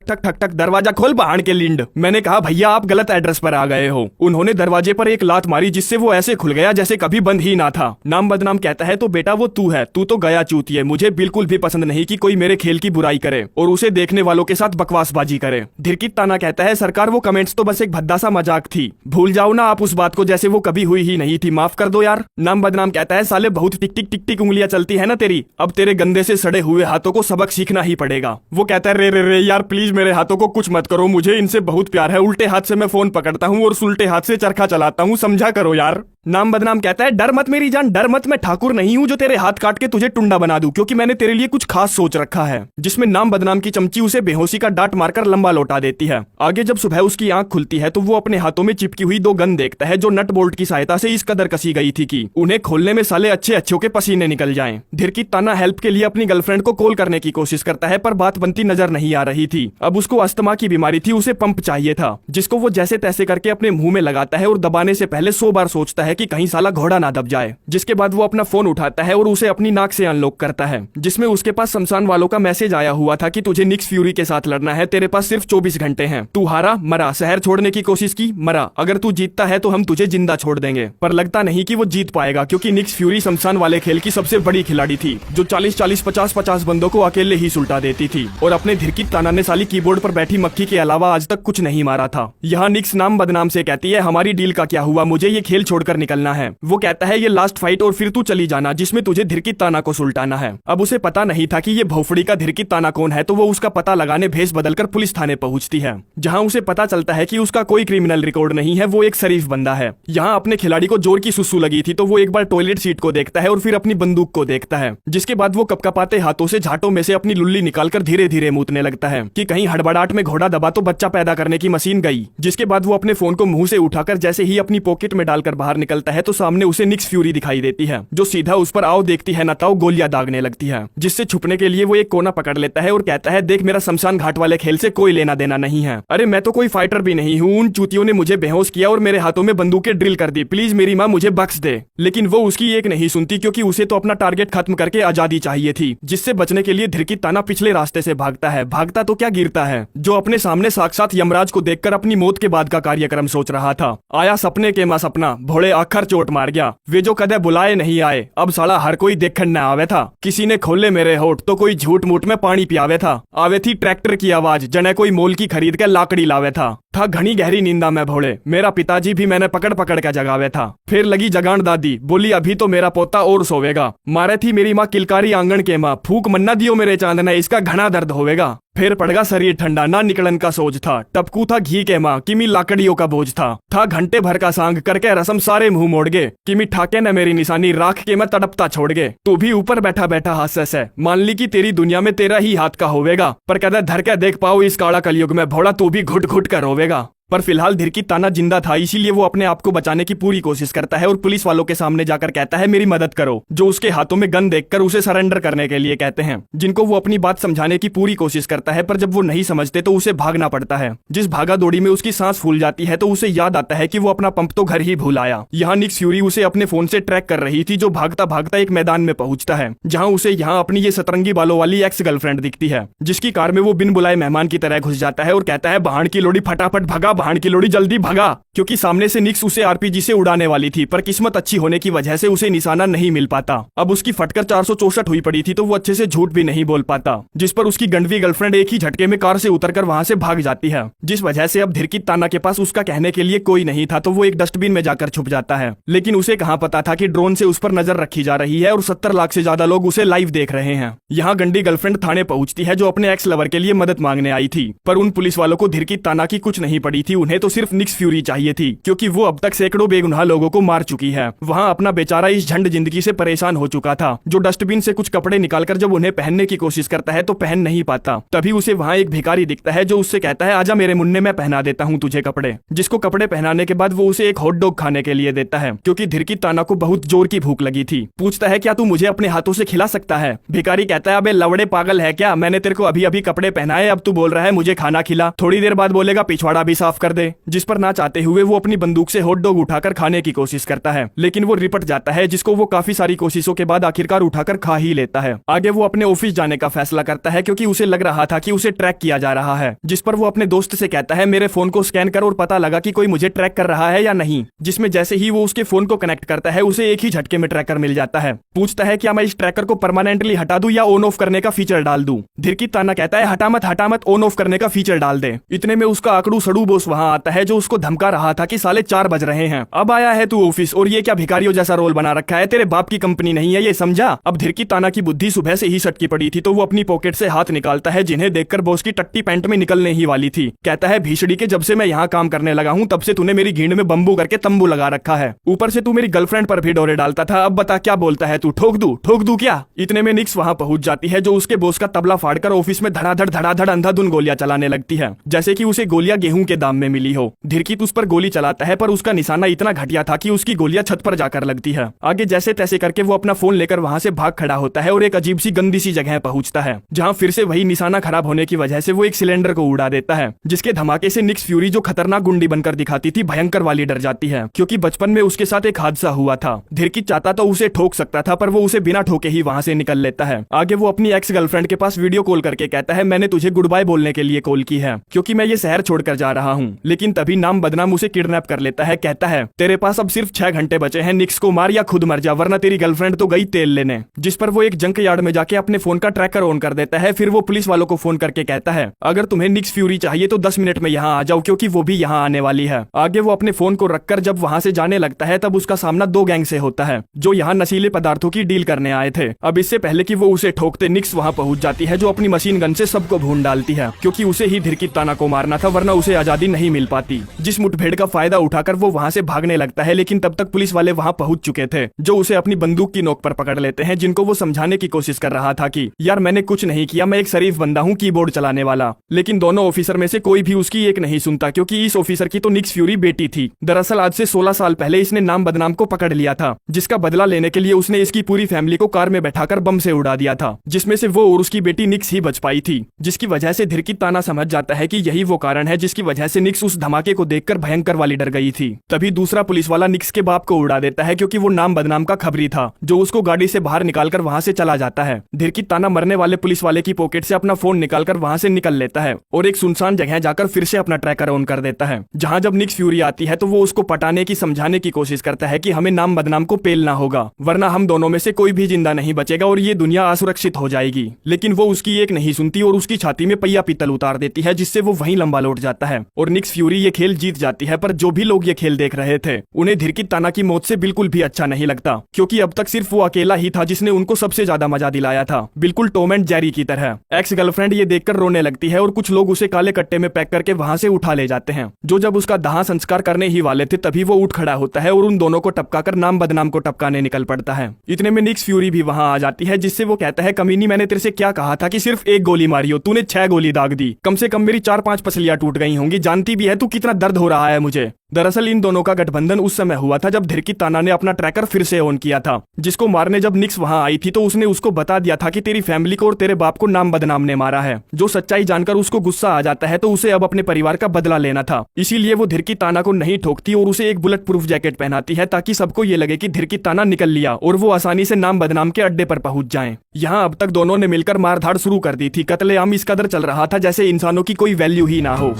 ठक ठक ठक दरवाजा खोल बहान के लिंड। मैंने कहा भैया आप गलत एड्रेस पर आ गए हो। उन्होंने दरवाजे पर एक लात मारी जिससे वो ऐसे खुल गया जैसे कभी बंद ही ना था। नाम बदनाम कहता है तो बेटा वो तू है, तू तो गया चूतिए। मुझे बिल्कुल भी पसंद नहीं कि कोई मेरे खेल की बुराई करे और उसे देखने वालों के साथ बकवासबाजी करे। धिरकित ताना कहता है सरकार वो कमेंट्स तो बस एक भद्दा सा मजाक थी, भूल जाओ ना आप उस बात को जैसे वो कभी हुई ही नहीं थी, माफ कर दो यार। नाम बदनाम कहता है साले बहुत टिक टिक टिक टिक उंगलियां चलती है ना तेरी, अब तेरे गंदे से सड़े हुए हाथों को सबक सीखना ही पड़ेगा। वो कहता है रे रे रे यार प्लीज मेरे हाथों को कुछ मत करो, मुझे इनसे बहुत प्यार है, उल्टे हाथ से मैं फोन पकड़ता हूँ और सुलटे हाथ से चरखा चलाता हूँ, समझा करो यार। नाम बदनाम कहता है डर मत मेरी जान, डर मत, मैं ठाकुर नहीं हूँ जो तेरे हाथ काट के तुझे टुंडा बना दूं, क्योंकि मैंने तेरे लिए कुछ खास सोच रखा है। जिसमें नाम बदनाम की चमची उसे बेहोशी का डांट मारकर लंबा लौटा देती है। आगे जब सुबह उसकी आंख खुलती है तो वो अपने हाथों में चिपकी हुई 2 गन देखता है जो नट बोल्ट की सहायता से इस कदर कसी गई थी कि उन्हें खोलने में साले अच्छे अच्छों के पसीने निकल जाएं। धिरकित ताना हेल्प के लिए अपनी गर्लफ्रेंड को कॉल करने की कोशिश करता है पर बात बनती नजर नहीं आ रही थी। अब उसको अस्थमा की बीमारी थी, उसे पंप चाहिए था जिसको वो जैसे तैसे करके अपने मुंह में लगाता है और दबाने से पहले 100 बार सोचता है कि कहीं साला घोड़ा ना दब जाए। जिसके बाद वो अपना फोन उठाता है और उसे अपनी नाक से अनलॉक करता है, जिसमें उसके पास शमशान वालों का मैसेज आया हुआ था कि तुझे निक्स फ्यूरी के साथ लड़ना है, तेरे पास सिर्फ 24 घंटे हैं, तू हारा मरा, शहर छोड़ने की कोशिश की मरा, अगर तू जीतता है तो हम तुझे जिंदा छोड़ देंगे। पर लगता नहीं कि वो जीत पाएगा क्योंकि निक्स फ्यूरी शमशान वाले खेल की सबसे बड़ी खिलाड़ी थी जो 40-40 50-50 बंदों को अकेले ही सुलटा देती थी और अपने धिरकित ताना ने साली कीबोर्ड पर बैठी मक्खी के अलावा आज तक कुछ नहीं मारा था। यहाँ निक्स नाम बदनाम से कहती है हमारी डील का क्या हुआ, मुझे ये खेल छोड़कर निकलना है। वो कहता है ये लास्ट फाइट और फिर तू चली जाना जिसमें तुझे धिरकित ताना को सुलटाना है। अब उसे पता नहीं था कि ये भोफड़ी का धिरकित ताना कौन है, तो वो उसका पता लगाने भेष बदलकर पुलिस थाने पहुंचती है जहां उसे पता चलता है कि उसका कोई क्रिमिनल रिकॉर्ड नहीं है, वो एक शरीफ बंदा है। यहाँ अपने खिलाड़ी को जोर की सुसु लगी थी तो वो एक बार टॉयलेट सीट को देखता है और फिर अपनी बंदूक को देखता है, जिसके बाद वो कपकपाते हाथों से झाटों में से अपनी लुल्ली निकालकर धीरे धीरे मूतने लगता है कि कहीं हड़बड़ाहट में घोड़ा दबा तो बच्चा पैदा करने की मशीन गई। जिसके बाद वो अपने फोन को मुंह से उठाकर जैसे ही अपनी पॉकेट में डालकर बाहर निकलता है तो सामने उसे निक्स फ्यूरी दिखाई देती है जो सीधा उस पर आओ देखती है न ताओ गोलियां दागने लगती है। जिससे छुपने के लिए वो एक कोना पकड़ लेता है और कहता है देख मेरा शमशान घाट वाले खेल से कोई लेना देना नहीं है, अरे मैं तो कोई फाइटर भी नहीं हूँ, उन चूतियों ने मुझे बेहोश किया और मेरे हाथों में बंदूकें ड्रिल कर दी, प्लीज मेरी माँ मुझे बख्श दे। लेकिन वो उसकी एक नहीं सुनती क्योंकि उसे तो अपना टारगेट खत्म करके आजादी चाहिए थी। जिससे बचने के लिए धिरकित ताना पिछले रास्ते से भागता है, भागता तो क्या गिरता है, जो अपने सामने साक्षात यमराज को देखकर अपनी मौत के बाद का कार्यक्रम सोच रहा था। आया सपने के मां सपना, भोले आखर चोट मार गया, वे जो कदे बुलाए नहीं आए, अब साला हर कोई देखने न आवे था, किसी ने खोले मेरे होठ तो कोई झूठ मूठ में पानी पियावे था, आवे थी ट्रैक्टर की आवाज जने कोई मोल की खरीद के लाकड़ी लावे था घनी गहरी नींदा में भोले, मेरा पिताजी भी मैंने पकड़ पकड़ के जगावे था। फिर लगी जगान दादी, बोली अभी तो मेरा पोता और सोवेगा, मारे थी मेरी माँ किलकारी आंगन के माँ, फूक मन्ना दियो मेरे चांद ने, इसका घना दर्द होवेगा। फिर पड़गा शरीर ठंडा, ना निकलन का सोच था, टपकू था घी के माँ, किमी लाकड़ियों का बोझ था घंटे भर का सांग करके रसम सारे मुंह मोड़ गे, किमी ठाके न मेरी निशानी राख के मैं तड़पता छोड़ गे, तू भी ऊपर बैठा बैठा हास्य से मान ली कि तेरी दुनिया में तेरा ही हाथ का होवेगा, पर कदे धर के देख पाओ इस काला कलयुग में भोला तू भी घुट घुट कर रोवेगा। पर फिलहाल धिरकित ताना जिंदा था, इसीलिए वो अपने आप को बचाने की पूरी कोशिश करता है और पुलिस वालों के सामने जाकर कहता है मेरी मदद करो, जो उसके हाथों में गन देखकर उसे सरेंडर करने के लिए कहते हैं, जिनको वो अपनी बात समझाने की पूरी कोशिश करता है पर जब वो नहीं समझते तो उसे भागना पड़ता है। जिस भागा दौड़ी में उसकी सांस फूल जाती है तो उसे याद आता है कि वो अपना पंप तो घर ही भूल आया। यहाँ निक्स फ्यूरी उसे अपने फोन से ट्रैक कर रही थी जो भागता भागता एक मैदान में पहुंचता है जहाँ उसे यहाँ अपनी ये सतरंगी बालों वाली एक्स गर्लफ्रेंड दिखती है, जिसकी कार में वो बिन बुलाए मेहमान की तरह घुस जाता है और कहता है बहान की लोड़ी फटाफट भगा, बहान की लोड़ी जल्दी भगा, क्योंकि सामने से निक्स उसे आरपीजी से उड़ाने वाली थी पर किस्मत अच्छी होने की वजह से उसे निशाना नहीं मिल पाता। अब उसकी फटकर 464 हुई पड़ी थी तो वो अच्छे से झूठ भी नहीं बोल पाता, जिस पर उसकी गंडवी गर्लफ्रेंड एक ही झटके में कार से उतरकर वहां से भाग जाती है, जिस वजह से अब धिरकित ताना के पास उसका कहने के लिए कोई नहीं था तो वो एक डस्टबिन में जाकर छुप जाता है। लेकिन उसे कहाँ पता था कि ड्रोन से उस पर नजर रखी जा रही है और 70 लाख से ज्यादा लोग उसे लाइव देख रहे हैं। यहाँ गंडी गर्लफ्रेंड थाने पहुंचती है जो अपने एक्स लवर के लिए मदद मांगने आई थी, पर उन पुलिस वालों को धिरकित ताना की कुछ नहीं पड़ी थी, उन्हें तो सिर्फ निक्स फ्यूरी चाहिए थी क्योंकि वो अब तक सैकड़ों बेगुनाह लोगों को मार चुकी है। वहाँ अपना बेचारा इस झंड जिंदगी से परेशान हो चुका था, जो डस्टबिन से कुछ कपड़े निकालकर जब उन्हें पहनने की कोशिश करता है तो पहन नहीं पाता। तभी उसे वहाँ एक भिखारी दिखता है जो उससे कहता है आजा मेरे मुन्ने मैं पहना देता हूँ तुझे कपड़े, जिसको कपड़े पहनाने के बाद वो उसे एक हॉट डॉग खाने के लिए देता है क्योंकि धिरकित ताना को बहुत जोर की भूख लगी थी। पूछता है क्या तू मुझे अपने हाथों से खिला सकता है? भिखारी कहता है अबे लवड़े पागल है क्या, मैंने तेरे को अभी अभी कपड़े पहनाए, अब तू बोल रहा है मुझे खाना खिला, थोड़ी देर बाद बोलेगा पिछवाड़ा भी साफ माफ कर दे, जिस पर ना चाहते हुए वो अपनी बंदूक से हॉट डॉग उठाकर खाने की कोशिश करता है, लेकिन वो रिपट जाता है, जिसको वो काफी सारी कोशिशों के बाद आखिरकार उठाकर खा ही लेता है। आगे वो अपने ऑफिस जाने का फैसला करता है क्योंकि उसे लग रहा था कि उसे ट्रैक किया जा रहा है, जिस पर वो अपने दोस्त से कहता है मेरे फोन को स्कैन कर और पता लगा कि कोई मुझे ट्रैक कर रहा है या नहीं, जिसमें जैसे ही वो उसके फोन को कनेक्ट करता है उसे एक ही झटके में ट्रैकर मिल जाता है। पूछता है क्या मैं इस ट्रैकर को परमानेंटली हटा दूं या ऑन ऑफ करने का फीचर डाल दूं। धिरकी ताना कहता है हटा मत ऑन ऑफ करने का फीचर डाल दे। इतने में उसका आकड़ू सड़ू बॉस वहां आता है जो उसको धमका रहा था कि साले 4 बज रहे हैं, अब आया है तू ऑफिस और ये क्या भिखारियों जैसा रोल बना रखा है, तेरे बाप की कंपनी नहीं है ये, समझा। अब धिरकी ताना की बुद्धि सुबह से ही सटकी पड़ी थी तो वो अपनी पॉकेट से हाथ निकालता है, जिन्हें देखकर बॉस की टट्टी पैंट में निकलने ही वाली थी। कहता है भीषड़ी के जब से मैं यहाँ काम करने लगा हूँ तब से तूने मेरी घींड में बम्बू करके तंबू लगा रखा है, ऊपर से तू मेरी गर्लफ्रेंड पर भी डोरे डालता था, अब बता क्या बोलता है तू, ठोक दूं क्या। इतने में निक्स वहां पहुंच जाती है जो उसके बॉस का तबला फाड़कर ऑफिस में धड़ाधड़ अंधाधुन गोलियां चलाने लगती है, जैसे कि उसे गोलियां गेहूं के दाम में मिली हो। धिरकी उस पर गोली चलाता है पर उसका निशाना इतना घटिया था कि उसकी गोलियां छत पर जाकर लगती है। आगे जैसे तैसे करके वो अपना फोन लेकर वहां से भाग खड़ा होता है और एक अजीब सी गंदी सी जगह पहुंचता है, जहां फिर से वही निशाना खराब होने की वजह से वो एक सिलेंडर को उड़ा देता है, जिसके धमाके से निक्स फ्यूरी जो खतरनाक गुंडी बनकर दिखाती थी भयंकर वाली डर जाती है, क्योंकि बचपन में उसके साथ एक हादसा हुआ था। धिरकी चाहता तो उसे ठोक सकता था पर वो उसे बिना ठोके ही वहां से निकल लेता है। आगे वो अपनी एक्स गर्लफ्रेंड के पास वीडियो कॉल करके कहता है मैंने तुझे गुड बाय बोलने के लिए कॉल की है क्योंकि मैं ये शहर छोड़कर जा रहा हूँ, लेकिन तभी नाम बदनाम उसे किडनैप कर लेता है। कहता है तेरे पास अब सिर्फ 6 घंटे बचे हैं, निक्स को मार या खुद मर जा वरना तेरी गर्लफ्रेंड तो गई तेल लेने। जिस पर वो एक जंक यार्ड में जाके अपने फोन का ट्रैकर ऑन कर देता है। फिर वो पुलिस वालों को फोन करके कहता है अगर तुम्हें निक्स फ्यूरी चाहिए तो 10 मिनट में यहाँ आ जाओ क्योंकि वो भी यहाँ आने वाली है। आगे वो अपने फोन को रखकर जब वहाँ से जाने लगता है तब उसका सामना 2 गैंग से होता है जो यहाँ नशीले पदार्थों की डील करने आए थे। अब इससे पहले कि वो उसे ठोकते निक्स वहाँ पहुंच जाती है जो अपनी मशीन गन से सबको भून डालती है, क्योंकि उसे ही धिरकी ताना को मारना था वरना उसे आजादी नहीं मिल पाती। जिस मुठभेड़ का फायदा उठाकर वो वहाँ से भागने लगता है, लेकिन तब तक पुलिस वाले वहाँ पहुंच चुके थे जो उसे अपनी बंदूक की नोक पर पकड़ लेते हैं, जिनको वो समझाने की कोशिश कर रहा था कि यार मैंने कुछ नहीं किया, मैं एक शरीफ बंदा हूँ कीबोर्ड चलाने वाला। लेकिन दोनों ऑफिसर में से कोई भी उसकी एक नहीं सुनता क्योंकि इस ऑफिसर की तो निक्स फ्यूरी बेटी थी। दरअसल आज से 16 साल पहले इसने नाम बदनाम को पकड़ लिया था, जिसका बदला लेने के लिए उसने इसकी पूरी फैमिली को कार में बैठाकर बम से उड़ा दिया था, जिसमें से वो और उसकी बेटी निक्स ही बच पाई थी। जिसकी वजह से धिरकी ताना समझ जाता है कि यही वो कारण है जिसकी वजह से निक्स उस धमाके को देखकर भयंकर वाली डर गई थी। तभी दूसरा पुलिस वाला निक्स के बाप को उड़ा देता है क्योंकि वो नाम बदनाम का खबरी था जो उसको गाड़ी से बाहर निकालकर वहां से चला जाता है। धिरकी ताना मरने वाले पुलिस वाले की पॉकेट से अपना फोन निकालकर वहां से निकल लेता है और एक सुनसान जगह जाकर फिर से अपना ट्रैकर ऑन कर देता है। जहां जब निक्स फ्यूरी आती है तो वो उसको पटाने की समझाने की कोशिश करता है कि हमें नाम बदनाम को पेलना होगा वरना हम दोनों में से कोई भी जिंदा नहीं बचेगा और ये दुनिया असुरक्षित हो जाएगी। लेकिन वो उसकी एक नहीं सुनती और उसकी छाती में पहिया पीतल उतार देती है, जिससे वो वहीं लंबा लौट जाता है और निक्स फ्यूरी ये खेल जीत जाती है। पर जो भी लोग ये खेल देख रहे थे उन्हें धिरकी ताना की मौत से बिल्कुल भी अच्छा नहीं लगता, क्योंकि अब तक सिर्फ वो अकेला ही था जिसने उनको सबसे ज्यादा मजा दिलाया था, बिल्कुल टॉम एंड जेरी की तरह। एक्स गर्लफ्रेंड ये देखकर रोने लगती है और कुछ लोग उसे काले कट्टे में पैक करके वहां से उठा ले जाते हैं। जो जब उसका दाह संस्कार करने ही वाले थे तभी वो उठ खड़ा होता है और उन दोनों को टपकाकर नाम बदनाम को टपकाने निकल पड़ता है। इतने में निक्स फ्यूरी भी वहां आ जाती है, जिससे वो कहता है कमीनी मैंने तेरे से क्या कहा था कि सिर्फ 1 गोली मारी हो, तूने 6 गोली दाग दी, कम से कम मेरी 4-5 पसलियां टूट गई होंगी, जानती भी है तू कितना दर्द हो रहा है मुझे। दरअसल इन दोनों का गठबंधन उस समय हुआ था जब धिरकी ताना ने अपना ट्रैकर फिर से ऑन किया था, जिसको मारने जब निक्स वहां आई थी तो उसने उसको बता दिया था कि तेरी फैमिली को और तेरे बाप को नाम बदनाम ने मारा है। जो सच्चाई जानकर उसको गुस्सा आ जाता है तो उसे अब अपने परिवार का बदला लेना था, इसीलिए वो धिरकी ताना को नहीं ठोकती और उसे एक बुलेट प्रूफ जैकेट पहनाती है ताकि सबको ये लगे कि धिरकी ताना निकल लिया और वो आसानी से नाम बदनाम के अड्डे पर पहुंच जाएं। यहाँ अब तक दोनों ने मिलकर मारधाड़ शुरू कर दी थी। कत्लेआम इस कदर चल रहा था जैसे इंसानों की कोई वैल्यू ही ना हो।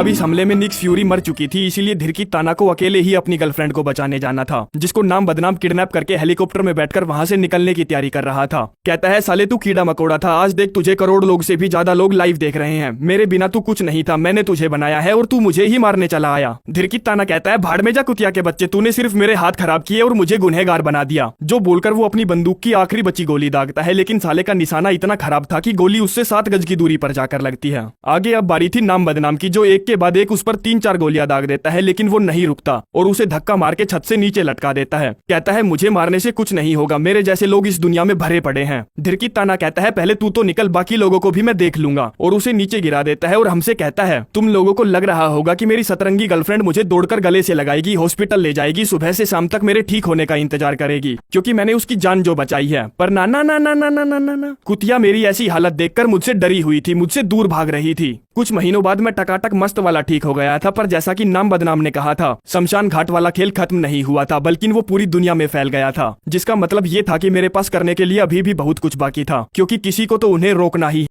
अब इस हमले में निक फ्यूरी मर चुकी थी, इसीलिए धिरकी ताना को अकेले ही अपनी गर्लफ्रेंड को बचाने जाना था, जिसको नाम बदनाम किडनैप करके हेलीकॉप्टर में बैठकर वहां से निकलने की तैयारी कर रहा था। कहता है साले तू कीड़ा मकोड़ा था, आज देख तुझे करोड़ लोग से भी ज्यादा लोग लाइव देख रहे हैं, मेरे बिना तू कुछ नहीं था, मैंने तुझे बनाया है और तू मुझे ही मारने चला आया। धिरकी ताना कहता है भाड़ में जा कुतिया के बच्चे, तूने सिर्फ मेरे हाथ खराब किए और मुझे गुनहगार बना दिया। जो बोलकर वो अपनी बंदूक की आखिरी बची गोली दागता है, लेकिन साले का निशाना इतना खराब था कि गोली उससे 7 गज की दूरी पर जाकर लगती है। आगे अब बारी थी नाम बदनाम की, जो एक के बाद एक उस पर 3-4 गोलियां दाग देता है, लेकिन वो नहीं रुकता और उसे धक्का मार के छत से नीचे लटका देता है। कहता है मुझे मारने से कुछ नहीं होगा, मेरे जैसे लोग इस दुनिया में भरे पड़े हैं। धिरकी ताना कहता है पहले तू तो निकल, बाकी लोगों को भी मैं देख लूंगा, और उसे नीचे गिरा देता है और हमसे कहता है तुम लोगों को लग रहा होगा कि मेरी सतरंगी गर्लफ्रेंड मुझे दौड़कर गले से लगाएगी, हॉस्पिटल ले जाएगी, सुबह से शाम तक मेरे ठीक होने का इंतजार करेगी क्योंकि मैंने उसकी जान जो बचाई है। पर ना ना ना ना ना ना ना ना ना, कुतिया मेरी ऐसी हालत देखकर मुझसे डरी हुई थी, मुझसे दूर भाग रही थी। कुछ महीनों बाद मैं टकाटक मस्त वाला ठीक हो गया था, पर जैसा कि नाम बदनाम ने कहा था, शमशान घाट वाला खेल खत्म नहीं हुआ था, बल्कि वो पूरी दुनिया में फैल गया था, जिसका मतलब ये था कि मेरे पास करने के लिए अभी भी बहुत कुछ बाकी था, क्योंकि किसी को तो उन्हें रोकना ही